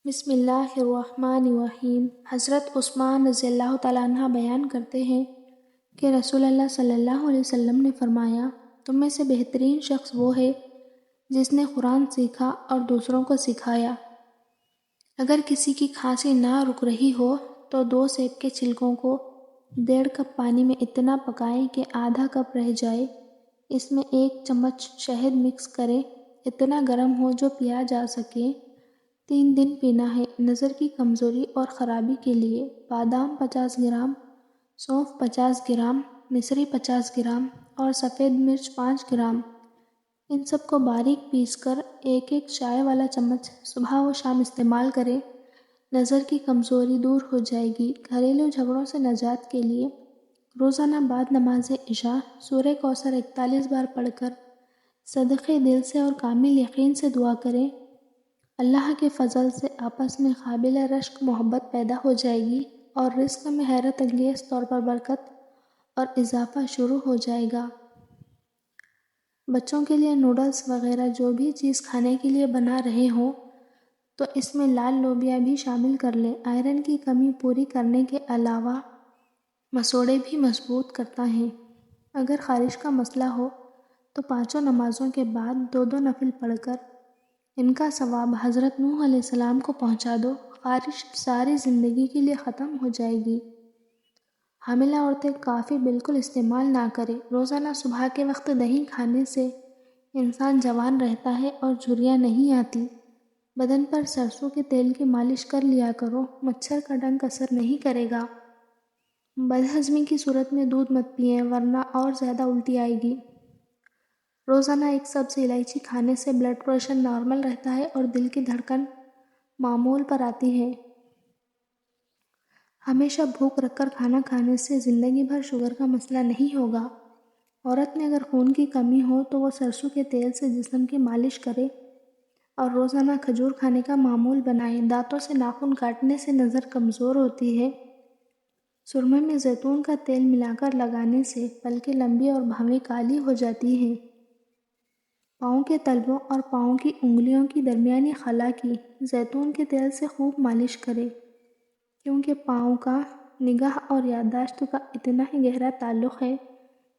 بسم اللہ الرحمن الرحیم۔ حضرت عثمان رضی اللہ تعالیٰ عنہ بیان کرتے ہیں کہ رسول اللہ صلی اللہ علیہ وسلم نے فرمایا، تم میں سے بہترین شخص وہ ہے جس نے قرآن سیکھا اور دوسروں کو سکھایا۔ اگر کسی کی کھانسی نہ رک رہی ہو تو 2 سیب کے چھلکوں کو 1.5 کپ پانی میں اتنا پکائیں کہ آدھا کپ رہ جائے، اس میں 1 چمچ شہد مکس کریں، اتنا گرم ہو جو پیا جا سکے، 3 دن پینا ہے۔ نظر کی کمزوری اور خرابی کے لیے بادام 50 گرام، سونف 50 گرام، مصری 50 گرام اور سفید مرچ 5 گرام، ان سب کو باریک پیس کر 1 چائے والا چمچ صبح و شام استعمال کریں، نظر کی کمزوری دور ہو جائے گی۔ گھریلو جھگڑوں سے نجات کے لیے روزانہ بعد نماز عشاء سورہ کوثر 41 بار پڑھ کر صدقے دل سے اور کامل یقین سے دعا کریں، اللہ کے فضل سے آپس میں قابل رشک محبت پیدا ہو جائے گی اور رزق میں حیرت انگیز طور پر برکت اور اضافہ شروع ہو جائے گا۔ بچوں کے لیے نوڈلز وغیرہ جو بھی چیز کھانے کے لیے بنا رہے ہوں تو اس میں لال لوبیا بھی شامل کر لیں۔ آئرن کی کمی پوری کرنے کے علاوہ مسوڑھے بھی مضبوط کرتا ہے۔ اگر خارش کا مسئلہ ہو تو 5 نمازوں کے بعد 2 نفل پڑھ کر ان کا ثواب حضرت نوح علیہ السلام کو پہنچا دو، خارش ساری زندگی کے لیے ختم ہو جائے گی۔ حاملہ عورتیں کافی بالکل استعمال نہ کریں۔ روزانہ صبح کے وقت دہی کھانے سے انسان جوان رہتا ہے اور جھریاں نہیں آتی۔ بدن پر سرسوں کے تیل کی مالش کر لیا کرو، مچھر کا ڈنک اثر نہیں کرے گا۔ بدہضمی کی صورت میں دودھ مت پئیں ورنہ اور زیادہ الٹی آئے گی۔ روزانہ 1 سبز الائچی کھانے سے بلڈ پریشر نارمل رہتا ہے اور دل کی دھڑکن معمول پر آتی ہے۔ ہمیشہ بھوک رکھ کر کھانا کھانے سے زندگی بھر شوگر کا مسئلہ نہیں ہوگا۔ عورت میں اگر خون کی کمی ہو تو وہ سرسوں کے تیل سے جسم کی مالش کرے اور روزانہ کھجور کھانے کا معمول بنائے۔ دانتوں سے ناخن کاٹنے سے نظر کمزور ہوتی ہے۔ سرمے میں زیتون کا تیل ملا کر لگانے سے پلکیں لمبی اور بھویں کالی ہو جاتی ہیں۔ پاؤں کے تلووں اور پاؤں کی انگلیوں کی درمیانی خلا کی زیتون کے تیل سے خوب مالش کریں، کیونکہ پاؤں کا نگاہ اور یادداشت کا اتنا ہی گہرا تعلق ہے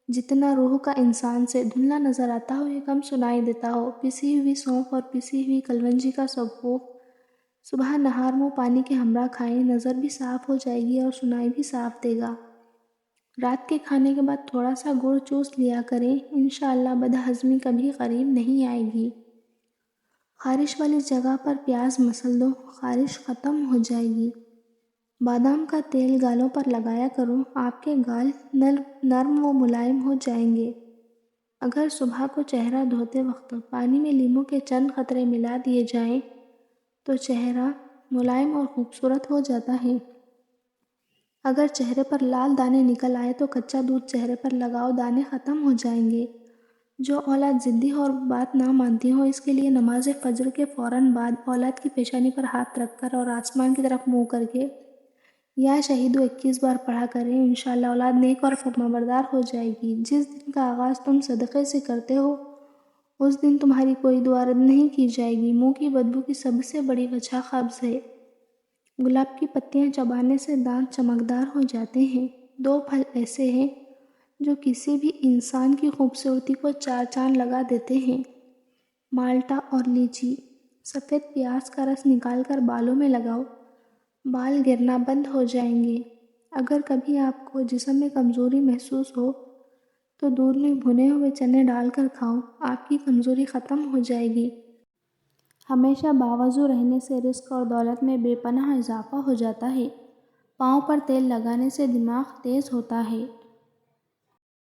جتنا روح کا انسان سے۔ دھندلا نظر آتا ہو یا کم سنائی دیتا ہو، پسی ہوئی سونف اور پسی ہوئی کلونجی کا سبوف صبح نہار منہ پانی کے ہمراہ کھائیں، نظر بھی صاف ہو جائے گی اور سنائی بھی صاف دے گا۔ رات کے کھانے کے بعد تھوڑا سا گڑ چوس لیا کریں، انشاءاللہ بدہضمی کبھی قریب نہیں آئے گی۔ خارش والی جگہ پر پیاز مسل دو، خارش ختم ہو جائے گی۔ بادام کا تیل گالوں پر لگایا کرو، آپ کے گال نرم و ملائم ہو جائیں گے۔ اگر صبح کو چہرہ دھوتے وقت پانی میں لیموں کے چند قطرے ملا دیے جائیں تو چہرہ ملائم اور خوبصورت ہو جاتا ہے۔ اگر چہرے پر لال دانے نکل آئے تو کچا دودھ چہرے پر لگاؤ، دانے ختم ہو جائیں گے۔ جو اولاد ضدی ہو اور بات نہ مانتی ہو، اس کے لیے نماز فجر کے فوراً بعد اولاد کی پیشانی پر ہاتھ رکھ کر اور آسمان کی طرف منہ کر کے یا شہیدو 21 بار پڑھا کریں، انشاءاللہ اولاد نیک اور فرمانبردار ہو جائے گی۔ جس دن کا آغاز تم صدقے سے کرتے ہو اس دن تمہاری کوئی دعا رد نہیں کی جائے گی۔ منہ کی بدبو کی سب سے بڑی وجہ قبض ہے۔ گلاب کی پتیاں چبانے سے دانت چمکدار ہو جاتے ہیں۔ 2 پھل ایسے ہیں جو کسی بھی انسان کی خوبصورتی کو 4 چاند لگا دیتے ہیں، مالٹا اور لیچی۔ سفید پیاز کا رس نکال کر بالوں میں لگاؤ، بال گرنا بند ہو جائیں گے۔ اگر کبھی آپ کو جسم میں کمزوری محسوس ہو تو دودھ میں بھنے ہوئے چنے ڈال کر کھاؤ، آپ کی کمزوری ختم ہو جائے گی۔ ہمیشہ باوضو رہنے سے رزق اور دولت میں بے پناہ اضافہ ہو جاتا ہے۔ پاؤں پر تیل لگانے سے دماغ تیز ہوتا ہے،